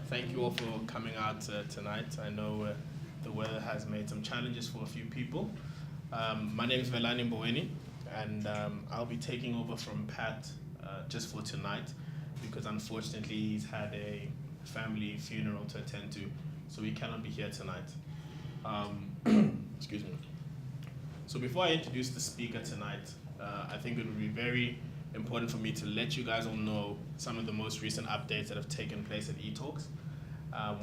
Thank you all for coming out tonight. I know the weather has made some challenges for a few people. My name is Velani Mboweni, and I'll be taking over from Pat just for tonight because unfortunately he's had a family funeral to attend to, so he cannot be here tonight. Excuse me. So before I introduce the speaker tonight, I think it would be very important for me to let you guys all know some of the most recent updates that have taken place at Etalkz.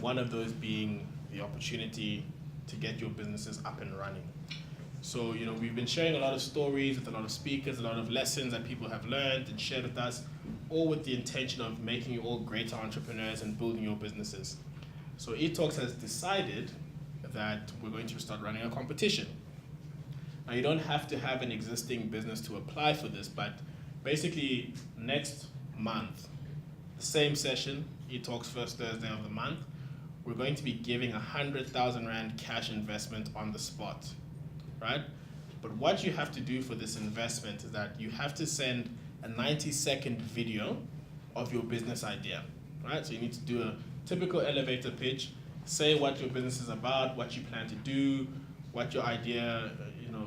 One of those being the opportunity to get your businesses up and running. So, we've been sharing a lot of stories with a lot of speakers, a lot of lessons that people have learned and shared with us, all with the intention of making you all greater entrepreneurs and building your businesses. So Etalkz has decided that we're going to start running a competition. Now, you don't have to have an existing business to apply for this, but basically next month, the same session, Etalkz first Thursday of the month, we're going to be giving 100,000 Rand cash investment on the spot, right? But what you have to do for this investment is that you have to send a 90-second video of your business idea, right? So you need to do a typical elevator pitch, say what your business is about, what you plan to do, what your idea,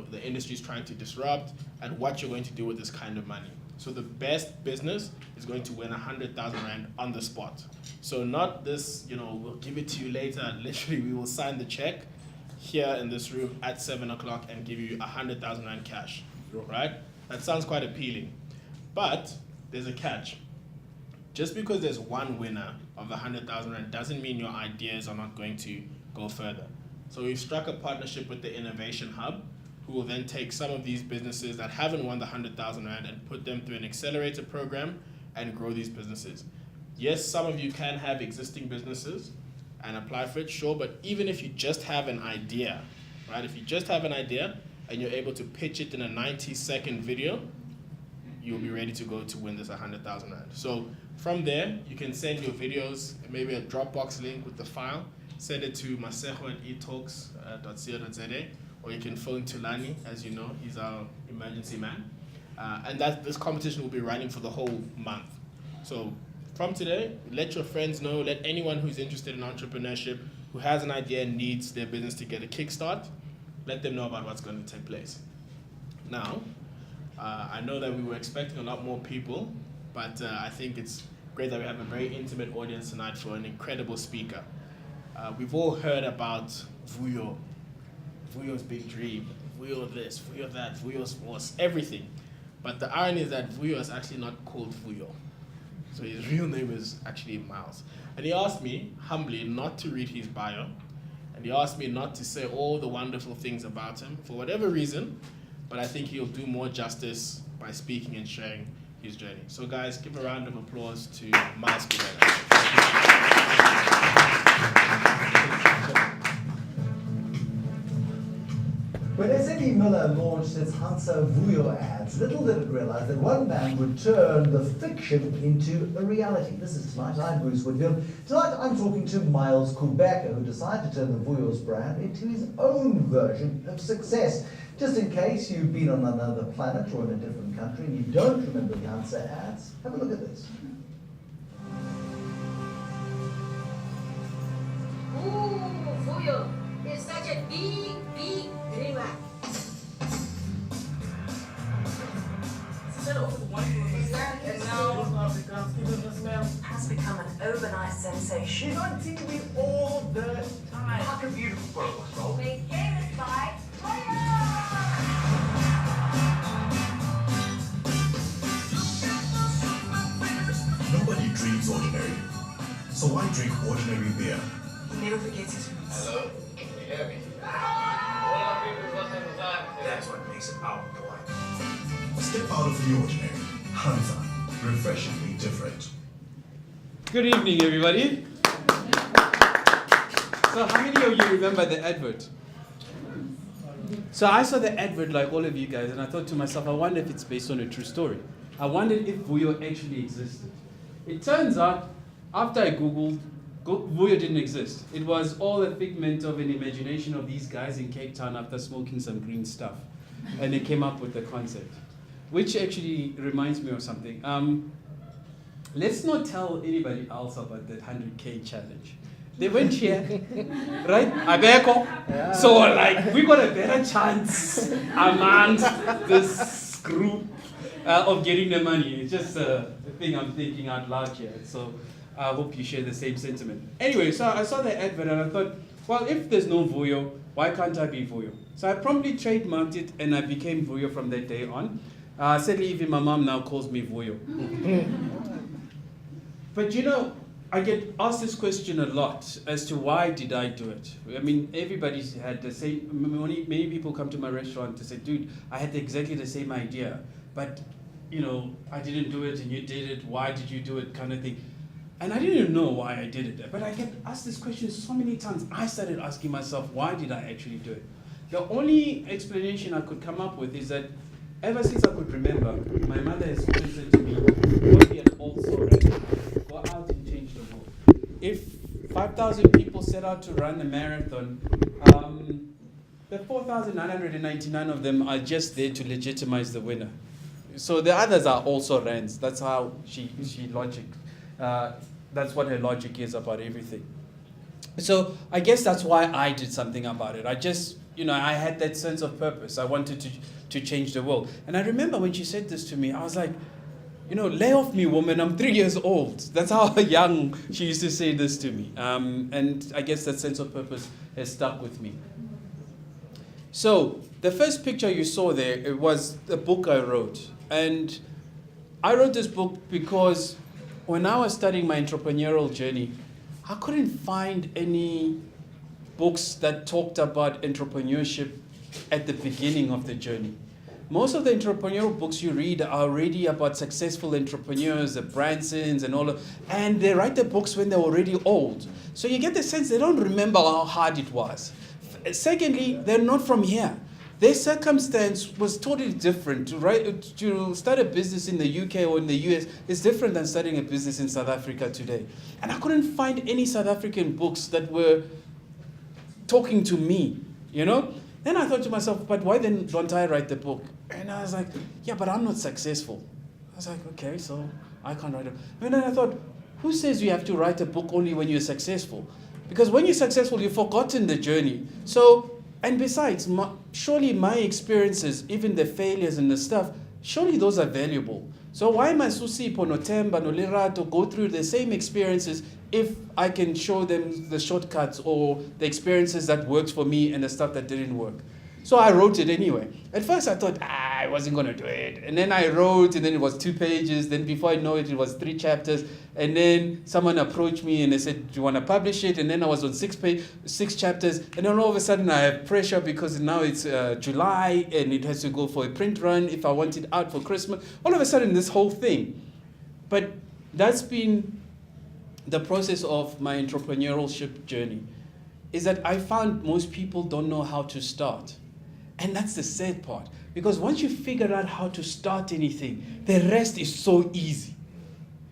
the industry is trying to disrupt, and what you're going to do with this kind of money. So the best business is going to win 100,000 Rand on the spot. So not this, we'll give it to you later. Literally, we will sign the check here in this room at 7 o'clock and give you 100,000 Rand cash, right? That sounds quite appealing. But there's a catch. Just because there's one winner of the 100,000 Rand doesn't mean your ideas are not going to go further. So we've struck a partnership with the Innovation Hub, who will then take some of these businesses that haven't won the 100,000 Rand and put them through an accelerator program and grow these businesses. Yes, some of you can have existing businesses and apply for it, sure, but even if you just have an idea, right? If you just have an idea and you're able to pitch it in a 90-second video, you'll be ready to go to win this 100,000 Rand. So from there, you can send your videos, maybe a Dropbox link with the file, send it to masejo@etalkz.co.za, or you can phone Tulani, as you know, he's our emergency man. And this competition will be running for the whole month. So from today, let your friends know, let anyone who's interested in entrepreneurship, who has an idea and needs their business to get a kickstart, let them know about what's going to take place. Now, I know that we were expecting a lot more people, but I think it's great that we have a very intimate audience tonight for an incredible speaker. We've all heard about Vuyo, Vuyo's big dream, Vuyo this, Vuyo that, Vuyo sports, everything. But the irony is that Vuyo is actually not called Vuyo. So his real name is actually Miles. And he asked me, humbly, not to read his bio. And he asked me not to say all the wonderful things about him, for whatever reason, but I think he'll do more justice by speaking and sharing his journey. So guys, give a round of applause to Miles Kubekha. When SAP Miller launched its Hansa Vuyo ads, little did it realize that one man would turn the fiction into a reality. This is Tonight. I'm Bruce Woodfield. Tonight I'm talking to Miles Kubekha, who decided to turn the Vuyo's brand into his own version of success. Just in case you've been on another planet or in a different country and you don't remember the Hansa ads, have a look at this. Ooh, Vuyo is such a big dreamer. And now has become an overnight sensation. She's on TV all the time. Like a beautiful girl. We gave it by Vuyo! Nobody drinks ordinary. So why drink ordinary beer? He never forgets his roots. Hello? Can you hear me? That's what makes it our boy. Step out of the ordinary. Hansa. Refreshingly different. Good evening, everybody. So how many of you remember the advert? So I saw the advert like all of you guys, and I thought to myself, I wonder if it's based on a true story. I wondered if Vuyo actually existed. It turns out, after I Googled, Vuyo didn't exist. It was all a figment of an imagination of these guys in Cape Town after smoking some green stuff. And they came up with the concept, which actually reminds me of something. let's not tell anybody else about that 100K challenge. They went here, right? Abeko. So like we got a better chance amongst this group of getting the money. It's just a thing I'm thinking out loud here. So I hope you share the same sentiment. Anyway, so I saw the advert and I thought, well, if there's no Vuyo, why can't I be Vuyo? So I promptly trademarked it and I became Vuyo from that day on. Sadly, even my mom now calls me Vuyo. But you know, I get asked this question a lot as to why did I do it. I mean, everybody's had the same, many people come to my restaurant to say, dude, I had exactly the same idea, but you know, I didn't do it and you did it, why did you do it, kind of thing. And I didn't even know why I did it, but I get asked this question so many times, I started asking myself, why did I actually do it? The only explanation I could come up with is that ever since I could remember, my mother has always said to me, don't be an also right, go out and change the world. If 5,000 people set out to run a marathon, the 4,999 of them are just there to legitimize the winner. So the others are also rands. That's how she logic. That's what her logic is about everything. So I guess that's why I did something about it. I just, you know, I had that sense of purpose. I wanted to change the world. And I remember when she said this to me, I was like, you know, lay off me, woman, I'm 3 years old. That's how young she used to say this to me. And I guess that sense of purpose has stuck with me. So the first picture you saw there, it was the book I wrote. And I wrote this book because when I was studying my entrepreneurial journey, I couldn't find any books that talked about entrepreneurship at the beginning of the journey. Most of the entrepreneurial books you read are already about successful entrepreneurs, the Bransons and all of, and they write the books when they're already old. So you get the sense they don't remember how hard it was. Secondly, they're not from here. Their circumstance was totally different. To start a business in the UK or in the US is different than starting a business in South Africa today. And I couldn't find any South African books that were talking to me, you know? Then I thought to myself, but why then don't I write the book? And I was like, yeah, but I'm not successful. I was like, okay, so I can't write it. And then I thought, who says you have to write a book only when you're successful? Because when you're successful, you've forgotten the journey. So, and besides, surely my experiences, even the failures and the stuff, surely those are valuable. So why must Susipho, Notemba, Nolirato go through the same experiences if I can show them the shortcuts or the experiences that worked for me and the stuff that didn't work? So I wrote it anyway. At first I thought, I wasn't going to do it. And then I wrote, and then it was 2 pages. Then before I know it, it was 3 chapters. And then someone approached me and they said, do you want to publish it? And then I was on 6 chapters. And then all of a sudden I have pressure because now it's July and it has to go for a print run if I want it out for Christmas. All of a sudden this whole thing. But that's been the process of my entrepreneurship journey, is that I found most people don't know how to start. And that's the sad part. Because once you figure out how to start anything, the rest is so easy.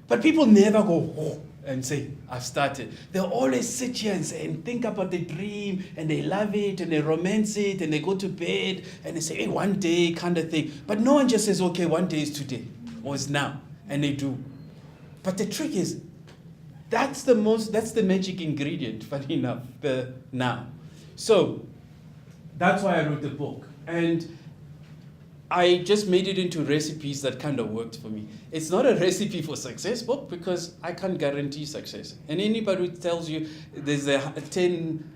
But people never go, oh, and say, I've started. They'll always sit here and say, and think about the dream, and they love it, and they romance it, and they go to bed, and they say, hey, one day, kind of thing. But no one just says, okay, one day is today, or it's now, and they do. But the trick is, that's the magic ingredient, funny enough, the now. So, that's why I wrote the book. And I just made it into recipes that kind of worked for me. It's not a recipe for success book because I can't guarantee success. And anybody who tells you there's 10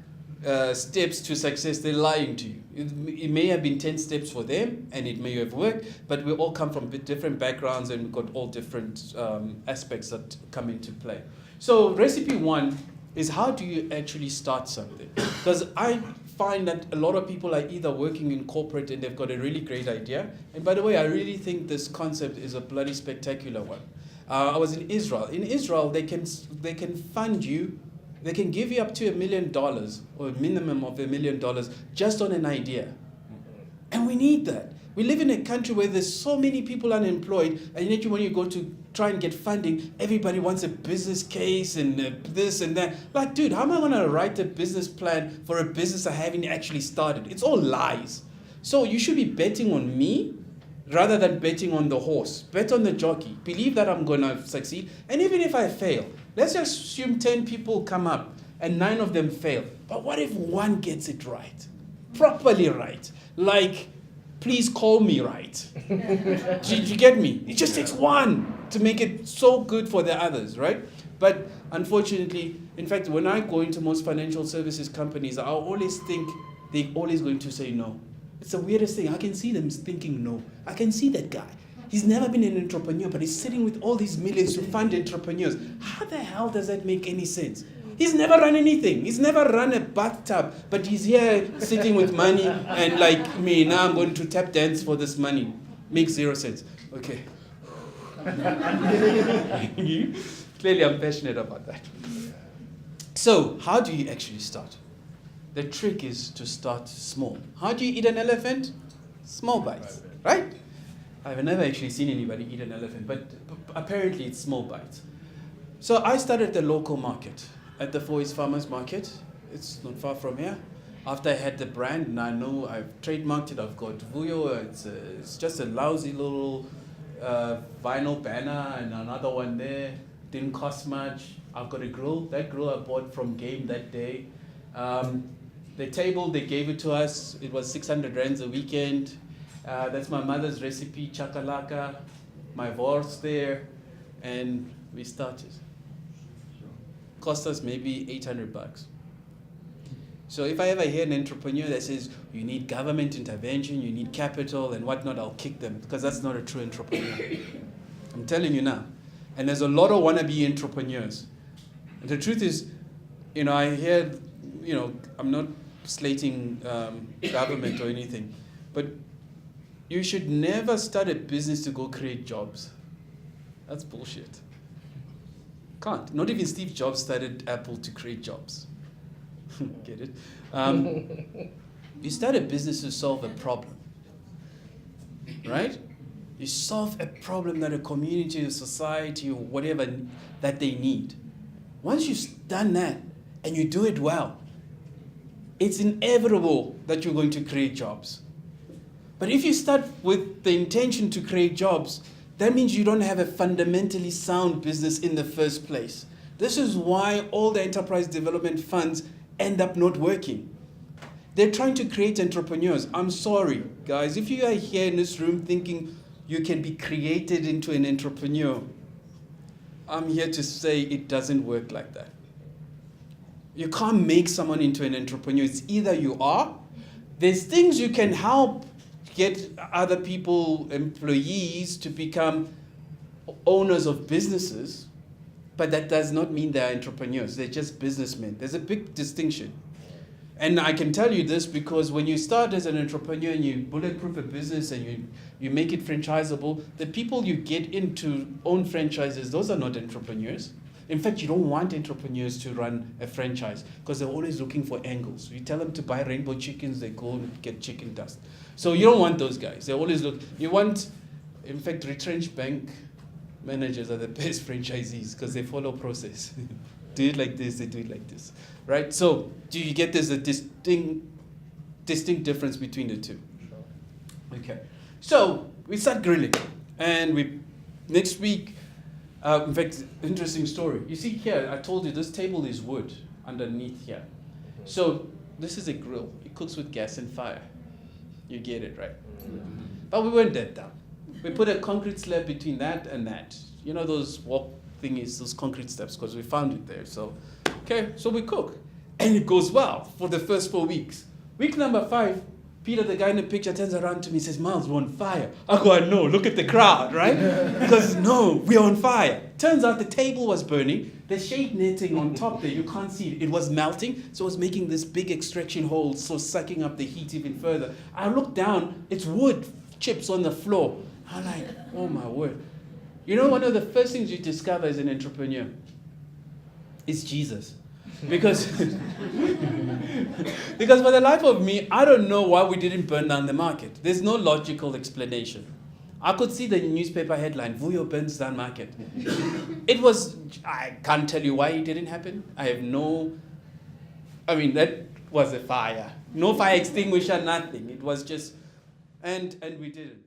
steps to success, they're lying to you. It may have been 10 steps for them and it may have worked, but we all come from different backgrounds and we've got all different aspects that come into play. So recipe 1 is how do you actually start something? Because I find that a lot of people are either working in corporate and they've got a really great idea. And by the way, I really think this concept is a bloody spectacular one. I was in Israel. In Israel, they can fund you, they can give you up to $1 million or a minimum of $1 million just on an idea. And we need that. We live in a country where there's so many people unemployed, and yet when you go to try and get funding, everybody wants a business case and this and that. Like, dude, how am I going to write a business plan for a business I haven't actually started? It's all lies. So you should be betting on me rather than betting on the horse. Bet on the jockey. Believe that I'm going to succeed. And even if I fail, let's just assume 10 people come up and 9 of them fail. But what if one gets it right? Properly right. Like, please call me right. Do you get me? It just takes one to make it so good for the others, right? But unfortunately, in fact, when I go into most financial services companies, I always think they're always going to say no. It's the weirdest thing. I can see them thinking no. I can see that guy. He's never been an entrepreneur, but he's sitting with all these millions to fund entrepreneurs. How the hell does that make any sense? He's never run anything. He's never run a bathtub, but he's here sitting with money and like me, now I'm going to tap dance for this money. Makes 0 sense. Okay. Clearly I'm passionate about that. So, how do you actually start? The trick is to start small. How do you eat an elephant? Small bites, right? I've never actually seen anybody eat an elephant, but apparently it's small bites. So I started at the local market, at the Foy's Farmers Market. It's not far from here. After I had the brand, and I know I've trademarked it, I've got Vuyo. It's just a lousy little vinyl banner and another one there. Didn't cost much. I've got a grill. That grill I bought from Game that day. The table, they gave it to us. It was 600 rands a weekend. That's my mother's recipe, chakalaka. My vor's there. And we started. Cost us maybe $800. So if I ever hear an entrepreneur that says, you need government intervention, you need capital and whatnot, I'll kick them, because that's not a true entrepreneur. I'm telling you now. And there's a lot of wannabe entrepreneurs. And the truth is, I hear, I'm not slating government or anything, but you should never start a business to go create jobs. That's bullshit. Can't. Not even Steve Jobs started Apple to create jobs. Get it? You start a business to solve a problem, right? You solve a problem that a community or society or whatever that they need. Once you've done that and you do it well, it's inevitable that you're going to create jobs. But if you start with the intention to create jobs, that means you don't have a fundamentally sound business in the first place. This is why all the enterprise development funds end up not working. They're trying to create entrepreneurs. I'm sorry, guys, if you are here in this room thinking you can be created into an entrepreneur, I'm here to say it doesn't work like that. You can't make someone into an entrepreneur. It's either you are, there's things you can help get other people, employees, to become owners of businesses, but that does not mean they're entrepreneurs. They're just businessmen. There's a big distinction. And I can tell you this because when you start as an entrepreneur and you bulletproof a business and you make it franchisable, the people you get into own franchises, those are not entrepreneurs. In fact, you don't want entrepreneurs to run a franchise because they're always looking for angles. You tell them to buy rainbow chickens, they go and get chicken dust. So you don't want those guys. They always look. You want, in fact, retrenched bank managers are the best franchisees because they follow process. Do it like this, they do it like this, right? So do you get there's a distinct difference between the two? Okay. So we start grilling, and next week. In fact, interesting story. You see here, I told you this table is wood underneath here. So this is a grill. It cooks with gas and fire. You get it, right? But we weren't that dumb. We put a concrete slab between that and that. You know those walk thingies, those concrete steps, because we found it there. So, so we cook. And it goes well for the first 4 weeks. Week number 5, Peter, the guy in the picture, turns around to me and says, Miles, we're on fire. I go, I know, look at the crowd, right? Because no, we're on fire. Turns out the table was burning. The shade netting on top there, you can't see it. It was melting, so it was making this big extraction hole, so sucking up the heat even further. I look down, it's wood chips on the floor. I'm like, oh my word. You know, one of the first things you discover as an entrepreneur is Jesus. Because for the life of me, I don't know why we didn't burn down the market. There's no logical explanation. I could see the newspaper headline, Vuyo burns down market. I can't tell you why it didn't happen. That was a fire. No fire extinguisher, nothing. It was just, and we didn't.